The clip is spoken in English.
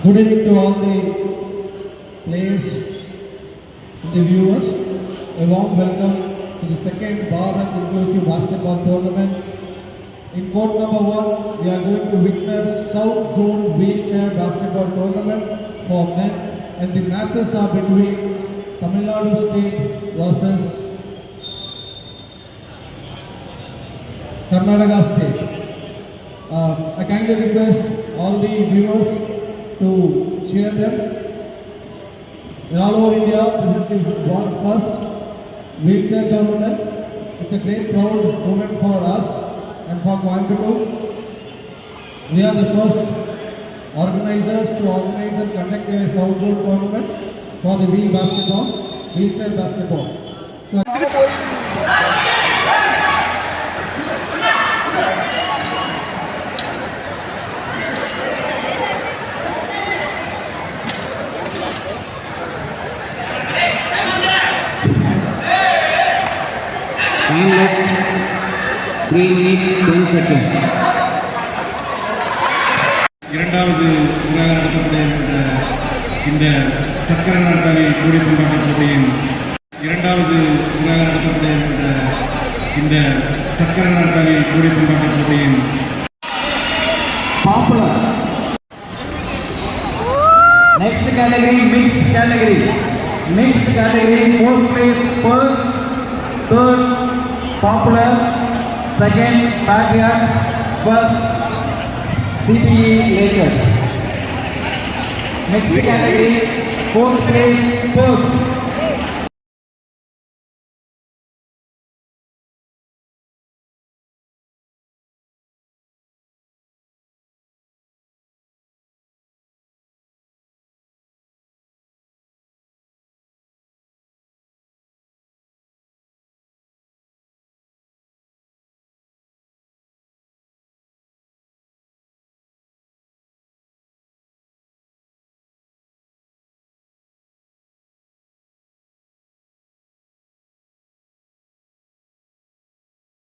Good evening to all the players and the viewers. A warm welcome to the second Bharat Inclusive Basketball Tournament. In court number 1, we are going to witness South Zone Wheelchair Basketball Tournament for men, and the matches are between Tamil Nadu State versus Karnataka State. I kindly request all the viewers to cheer them. In all over India, this is the first wheelchair tournament. It's a great proud moment for us and for Coimbatore. We are the first organizers to organize and conduct a South Zone tournament for the wheelchair basketball. Time left 3 minutes 10 seconds. இரண்டாவது முறையாக நடத்தப்பட இந்த சக்கர நாற்காலி கூடை பந்தாட்ட போட்டியின் இரண்டாவது முறையாக நடத்தப்பட இந்த சக்கர நாற்காலி கூடை பந்தாட்ட போட்டியின் popular. Next category, mixed category. Mixed category, 4th place Pearls, 3rd Popular, 2nd Patriots, 1st CPE Lakers. Next category, 4th place Pearls.